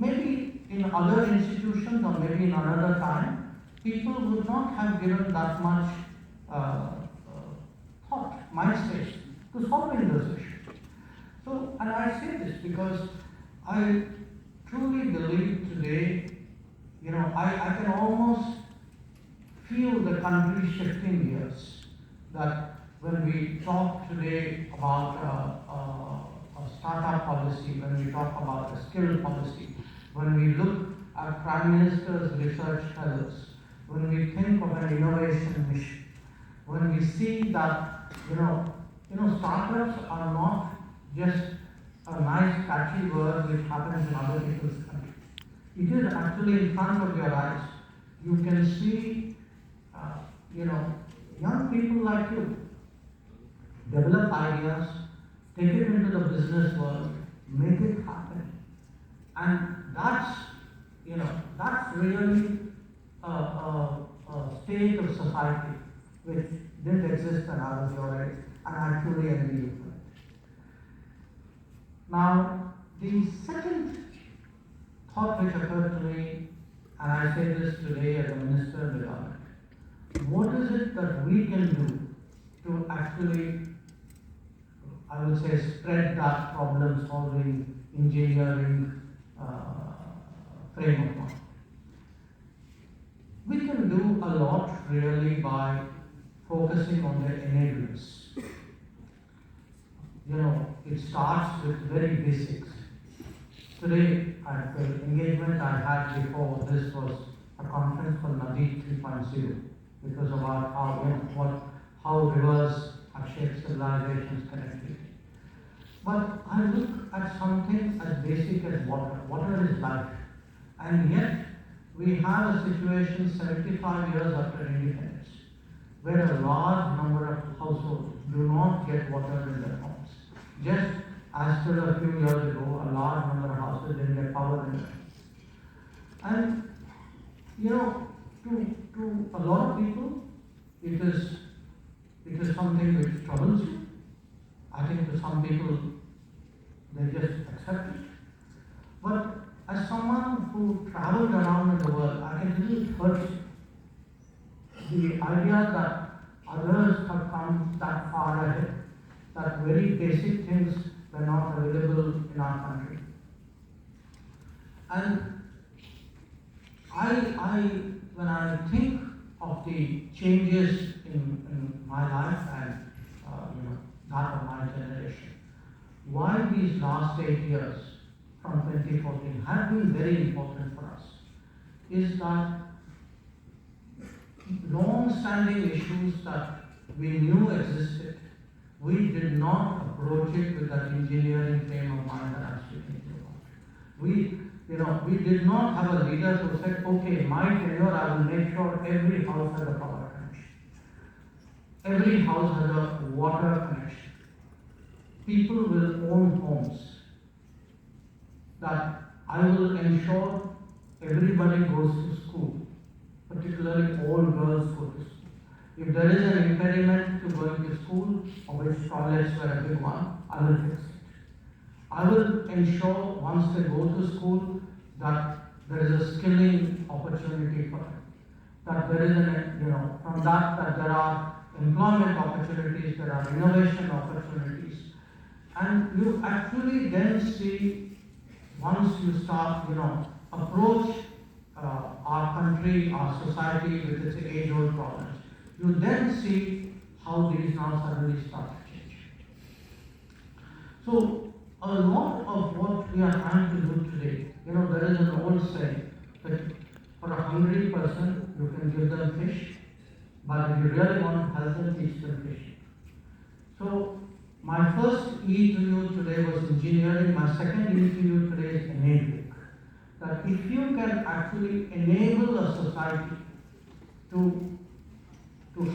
maybe in other institutions or maybe in another time, people would not have given that much thought, mind space to solving those issues. So, and I say this because I truly believe today, I can almost feel the country shifting gears. That when we talk today about a startup policy, when we talk about a skill policy, when we look at Prime Minister's research fellows, when we think of an innovation mission, when we see that startups are not just a nice catchy word which happens in other people's countries. It is actually in front of your eyes. You can see, young people like you develop ideas, take it into the business world, make it happen. And that's really a state of society which didn't exist when I was your age, and I truly envy you for it. Now, the second thought which occurred to me, and I say this today as a minister in the government, what is it that we can do to actually, I would say, spread that problem-solving, engineering frame of mind? We can do a lot really by focusing on the enablers. It starts with very basics. Today, at the engagement I had before, this was a conference called Nadi 3.0, because about how rivers have shaped civilizations connectivity. But I look at something as basic as water. Water is life. And yet, we have a situation 75 years after independence, where a large number of households do not get water in their homes. Just as till a few years ago, a large number of houses didn't get power in their homes. And to a lot of people, it is something which troubles you. I think to some people, they just accept it. But as someone who travels around in the world, I can really hurt the idea that others have come that far ahead, that very basic things were not available in our country. And when I think of the changes in my life and that of my generation, why these last 8 years from 2014 have been very important for us is that long-standing issues that we knew existed, we did not approach it with that engineering frame of mind that I'm speaking about. We did not have a leader who said, okay, my tenure, I will make sure every house has a power connection. Every house has a water connection. People will own homes. That I will ensure everybody goes to school, particularly all girls go to school. If there is an impediment to going to school, of which toilets were a big one, I will fix it. I will ensure once they go to school that there is a skilling opportunity for them. That there is from that there are employment opportunities, there are innovation opportunities. And you actually then see, once you start, approach our country, our society with its age-old problems, you then see how these now suddenly start to change. So, a lot of what we are trying to do today, there is an old saying that for a hungry person, you can give them fish, but if you really want to help them, teach them fishing. So, my first E to you today was engineering, my second E to you today is enabling. That if you can actually enable a society to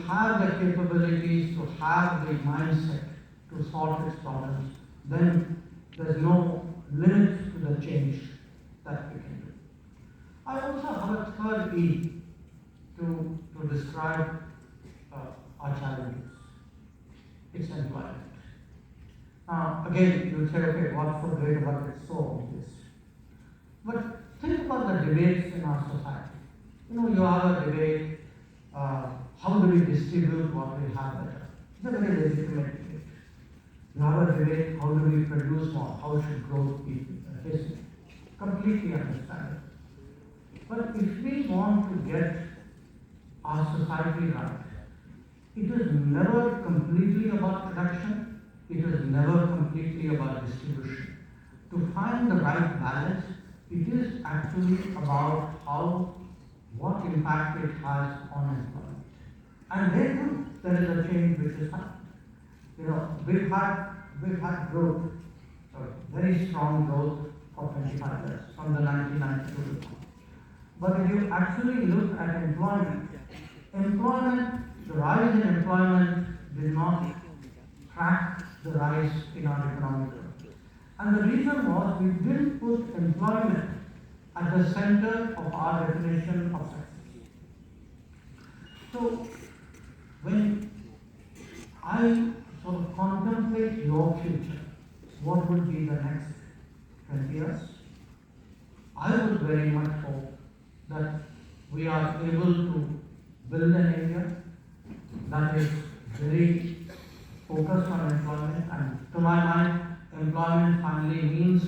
have the capabilities, to have the mindset to solve its problems, then there's no limit to the change that we can do. I also have a third E to describe our challenges. It's employment. Now, again, you say, okay, what's so great about it? So obvious. But debates in our society. You have a debate, how do we distribute what we have better? It's a very legitimate debate. You have a debate, how do we produce more? How should growth be? It is completely understandable. But if we want to get our society right, it is never completely about production, it is never completely about distribution. To find the right balance, it is actually about what impact it has on employment. And there too, there is a change which is happening. We've had growth, very strong growth for 25 years, from the 1992 to now. But if you actually look at employment, the rise in employment did not track the rise in our economic growth. And the reason was we didn't put employment at the center of our definition of success. So when I sort of contemplate your future, what would be the next 20 years? I would very much hope that we are able to build an India that is very focused on employment, and to my mind, employment finally means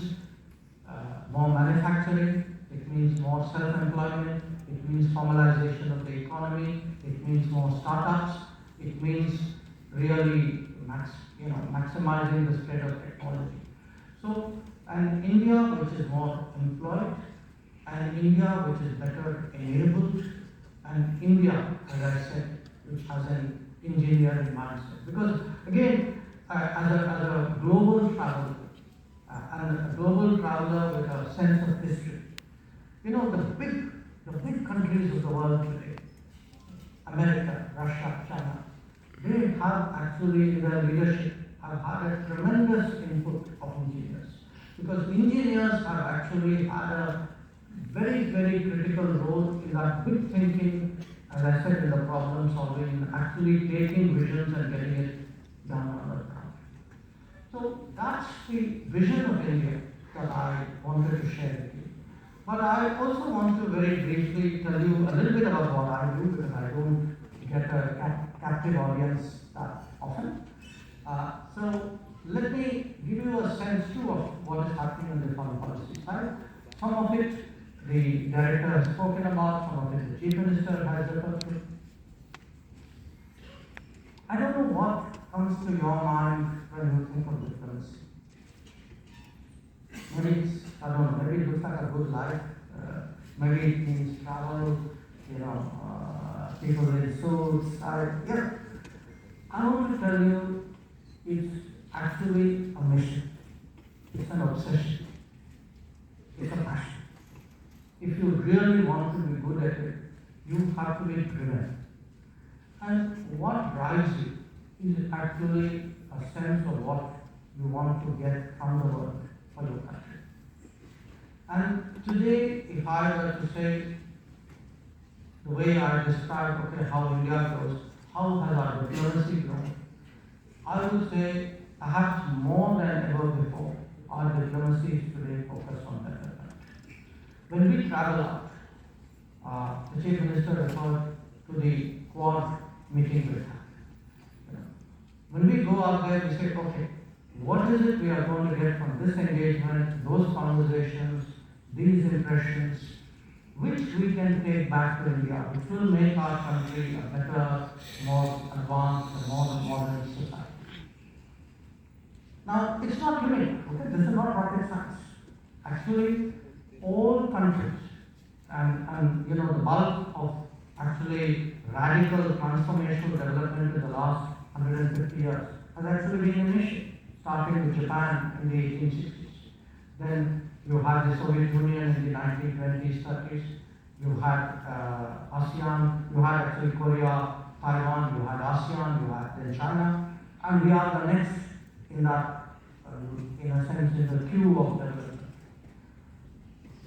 more manufacturing, it means more self-employment, it means formalization of the economy, it means more startups, it means really maximizing the spread of technology. So, an India which is more employed, an India which is better enabled, and India, as I said, which has an engineering mindset. Because again, as a global traveler, and a global traveler with a sense of history, the big countries of the world today, America, Russia, China, they have actually, in their leadership, have had a tremendous input of engineers. Because engineers have actually had a very, very critical role in that big thinking, as I said, in the problem solving, and actually taking visions and getting it done on the ground. So that's the vision of India that I wanted to share with you. But I also want to very briefly tell you a little bit about what I do, because I don't get a captive audience that often. So let me give you a sense too of what is happening on the foreign policy side. Some of it the director has spoken about, some of it the chief minister has referred to. I don't know what comes to your mind when you think of diplomacy. Maybe it's, I don't know, maybe it looks like a good life. Maybe it means travel, people in suits. I want to tell you, it's actually a mission. It's an obsession. It's a passion. If you really want to be good at it, you have to be driven. And what drives you is actually a sense of what you want to get from the world for your country. And today, if I were to say the way I describe, how India grows, how has our diplomacy grown? I would say perhaps more than ever before, our diplomacy is today focused on better country. When we travel out, the Chief Minister referred to the Quad meeting we had. When we go out there, we say, what is it we are going to get from this engagement, those conversations, these impressions, which we can take back to India, which will make our country a better, more advanced, and more modern society. Now, it's not limited, this is not rocket science. Actually, all countries, and the bulk of actually radical transformational development in the last 150 years has actually been initiated, starting with Japan in the 1860s. Then you had the Soviet Union in the 1920s, 30s. You had ASEAN, you had actually Korea, Taiwan, you had ASEAN, you had then China, and we are the next in that, in a sense, in the queue of development.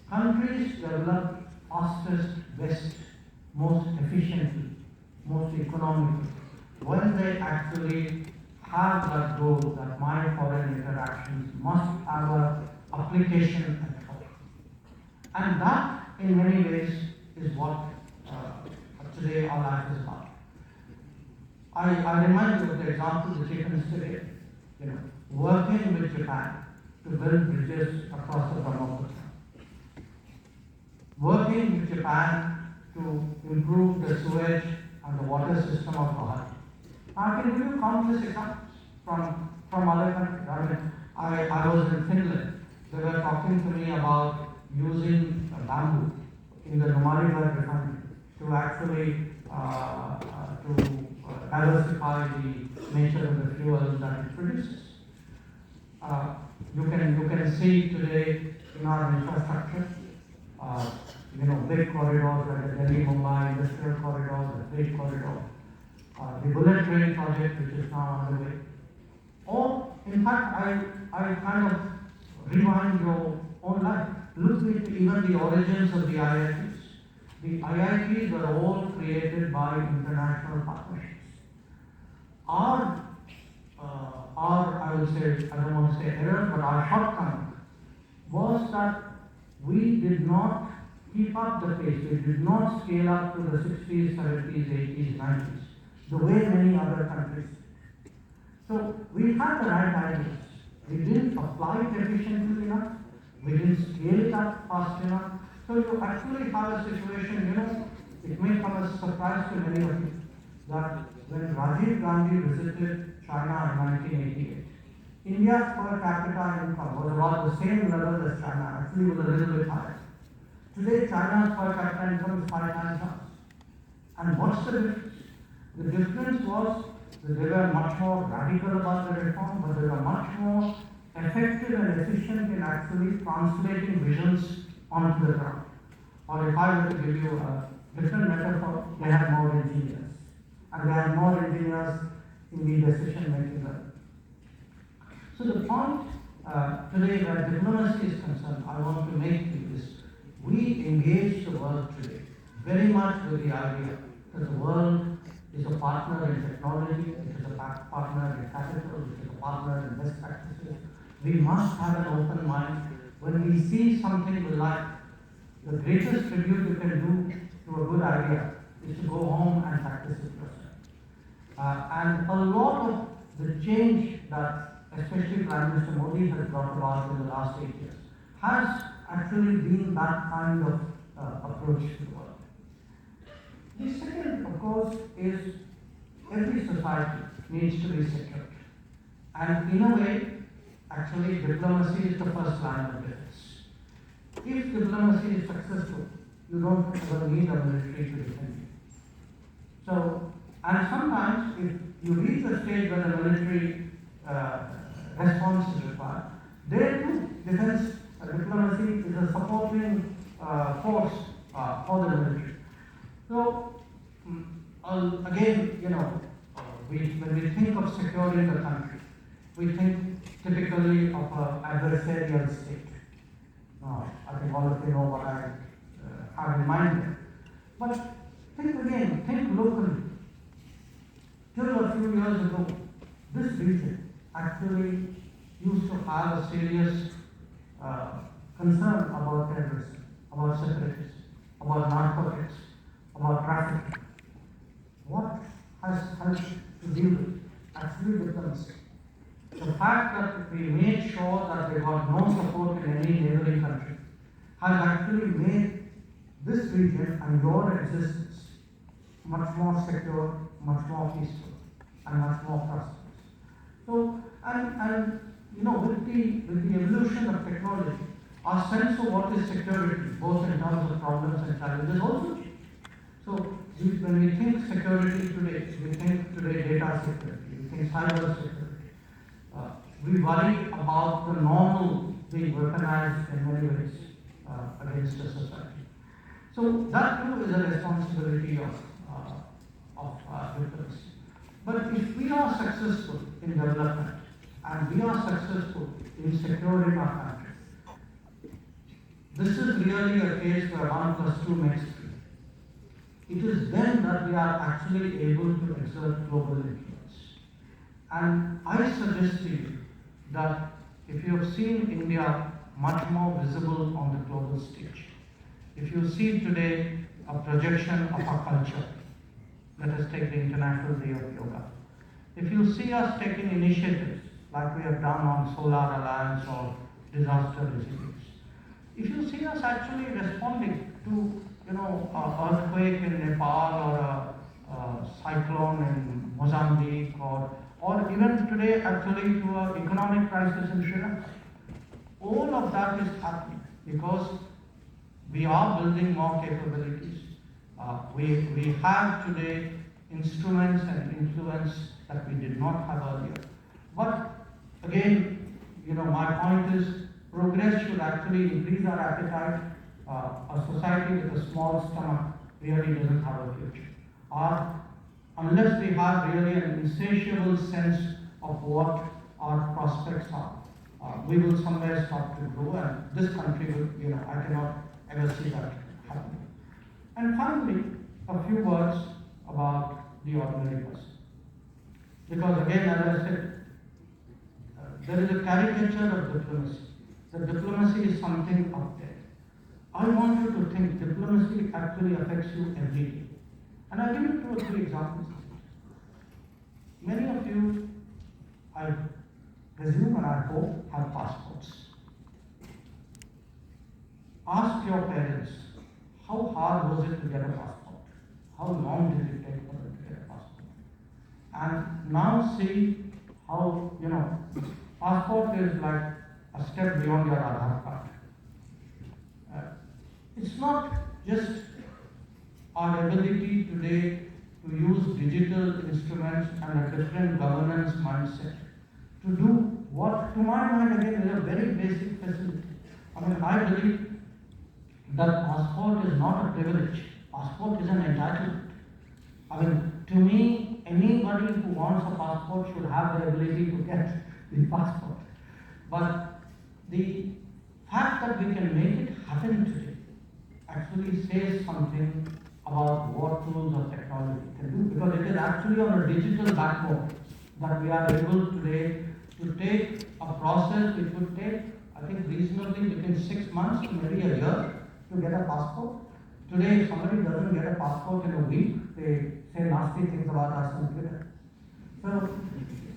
Countries develop fastest, best, most efficiently, most economically, when they actually have that goal that my foreign interactions must have an application at home. And that in many ways is what today our life is about. I remind you of the example the chickens today, working with Japan to build bridges across the Brahmaputra, working with Japan to improve the sewage and the water system of Guwahati. I can give you countless examples from other countries. I was in Finland. They were talking to me about using bamboo in the Numaligarh refinery to actually diversify the nature of the fuel that it produces. You can see today in our infrastructure, big corridors like the Delhi-Mumbai industrial corridor, the freight corridor, the bullet train project which is now underway. Or, in fact, I kind of rewind your own life. Look at even the origins of the IITs. The IITs were all created by international partnerships. Our I would say, I don't want to say error, but our shortcoming was that we did not keep up the pace. We did not scale up to the 60s, 70s, 80s, 90s, the way many other countries did. So we had the right ideas. We didn't apply it efficiently enough. We didn't scale it up fast enough. So you actually have a situation, it may come as a surprise to many of you, that when Rajiv Gandhi visited China in 1988, India's per capita income was about the same level as China, actually was a little bit higher. Today, China's per capita income is 5 times ours. And what's the difference? The difference was that they were much more radical about the reform, but they were much more effective and efficient in actually translating visions onto the ground. Or if I were to give you a different metaphor, they had more engineers. And they had more engineers in the decision-making level. So the point today where diplomacy is concerned, I want to make is we engage the world today very much with the idea that the world is a partner in technology, it is a partner in capital, it is a partner in best practices. We must have an open mind. When we see something we like, the greatest tribute you can do to a good idea is to go home and practice it yourself. And a lot of the change that especially Prime Minister Modi has brought about in the last 8 years has actually been that kind of approach to the world. The second, of course, is every society needs to be secure. And in a way, actually, diplomacy is the first line of defense. If diplomacy is successful, you don't ever need a military to defend you. So, and sometimes, if you reach a stage where the military response is required, there too, defense diplomacy is a supporting force for the military. So, again, when we think of securing the country, we think typically of an adversarial state. I think all of you know what I have in mind there. But think locally. Till a few years ago, this region actually used to have a serious concern about terrorism, about separatism, about narcotics, about trafficking. What has helped to deal with actually diplomacy? The fact that we made sure that they got no support in any neighboring country has actually made this region and your existence much more secure, much more peaceful, and much more prosperous. So, and with the evolution of technology, our sense of what is security, both in terms of problems and challenges, also changed. So, when we think security today, we think today data security, we think cyber security. We worry about the normal being weaponized in many ways against the society. So that too is a responsibility of diplomacy. But if we are successful in development and we are successful in securing our country, this is really a case where 1 + 2 makes 3. It is then that we are actually able to exert global influence. And I suggest to you that if you have seen India much more visible on the global stage, If you see today a projection of our culture, let us take the International Day of Yoga. If you see us taking initiatives like we have done on Solar Alliance or disaster resilience, if you see us actually responding to, an earthquake in Nepal or a cyclone in Mozambique or even today actually to an economic crisis in Sri Lanka, all of that is happening because we are building more capabilities. We have today instruments and influence that we did not have earlier. But again, my point is progress should actually increase our appetite. A society with a small stomach really doesn't have a future. Unless we have really an insatiable sense of what our prospects are, we will somewhere start to grow, and this country will, I cannot ever see that happening. And finally, a few words about the ordinary person. Because again, as I said, there is a caricature of diplomacy. The diplomacy is something up there. I want you to think diplomacy actually affects you every day. And I'll give you 2 or 3 examples. Many of you, I presume and I hope, have passports. Ask your parents, how hard was it to get a passport? How long did it take for them to get a passport? And now see how, passport is like a step beyond your Aadhaar card. It's not just our ability today to use digital instruments and a different governance mindset to do what, to my mind, again, is a very basic facility. I believe that passport is not a privilege. Passport is an entitlement. To me, anybody who wants a passport should have the ability to get the passport. But the fact that we can make it happen today actually says something about what tools of technology can do, because it is actually on a digital backbone that we are able today to take a process which would take, I think, reasonably between 6 months to maybe a year to get a passport. Today, if somebody doesn't get a passport in a week, they say nasty things about us on Twitter. So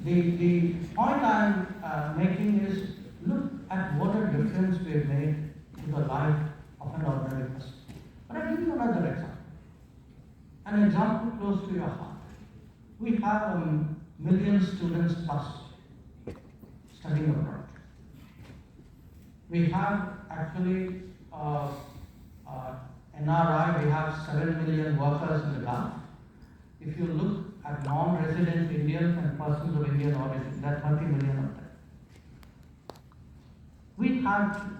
the point I'm making is, look at what a difference we have made to the life of an ordinary person. But I'll give you another example. An example close to your heart. We have a million students plus studying abroad. We have actually NRI, we have 7 million workers in the Gulf. If you look at non-resident Indians and persons of Indian origin, there are 30 million of them.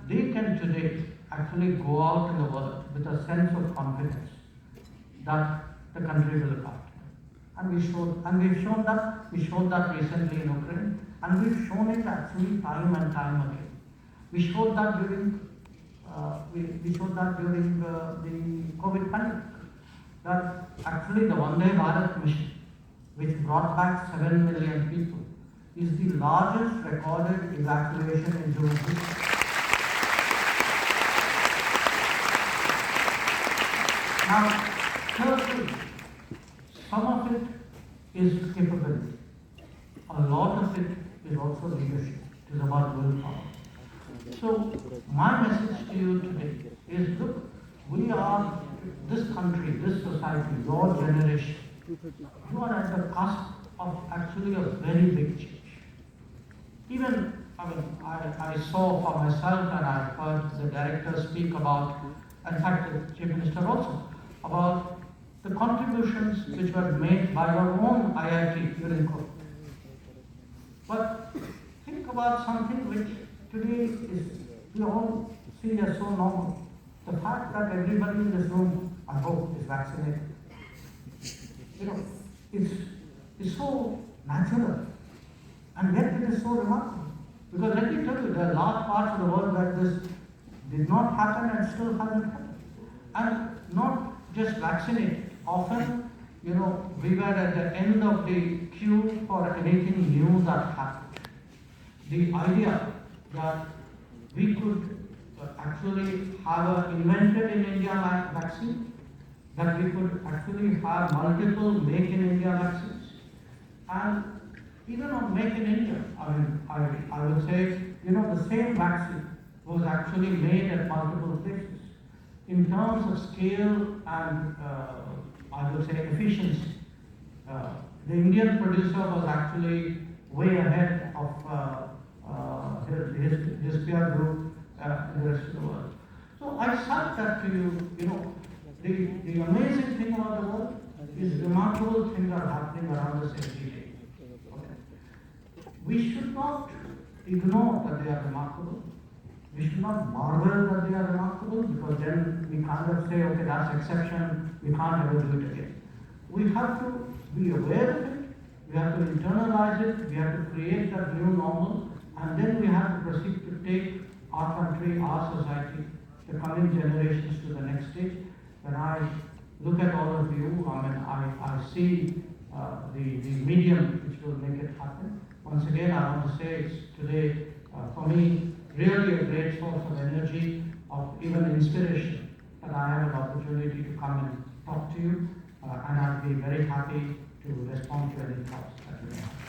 They can today actually go out in the world with a sense of confidence that the country will look after them. And we've shown that recently in Ukraine, and we've shown it actually time and time again. We showed that during the COVID pandemic, that actually the Vande Bharat mission, which brought back 7 million people, is the largest recorded evacuation in human history. Now, thirdly, some of it is capability. A lot of it is also leadership. It is about willpower. So, my message to you today is, look, we are, this country, this society, your generation, you are at the cusp of actually a very big change. I saw for myself, and I heard the director speak about, in fact the Chief Minister also, about the contributions which were made by your own IIT during COVID. But think about something which today we all see as so normal. The fact that everybody in this room, I hope, is vaccinated. It's so natural, and yet it is so remarkable. Because let me tell you, there are large parts of the world where this did not happen and still hasn't happened. And not just vaccinated. Often, we were at the end of the queue for anything new that happened. The idea that we could actually have invented in India vaccine, that we could actually have multiple make in India vaccines. And even on make in India, I would say, the same vaccine was actually made at multiple places. In terms of scale and I would say efficiency, the Indian producer was actually way ahead of his peer group in the rest of the world. So I said that to you, the amazing thing about the world is remarkable things are happening around us every day. Okay? We should not ignore that they are remarkable. We should not marvel that they are remarkable, because then we kind of say, okay, that's exception, we can't ever do it again. We have to be aware of it, we have to internalize it, we have to create that new normal, and then we have to proceed to take our country, our society, the coming generations to the next stage. When I look at all of you, I see the medium which will make it happen. Once again, I want to say it's today, for me, really a great source of energy, of even inspiration, that I have an opportunity to come and talk to you, and I'll be very happy to respond to any thoughts that you may have.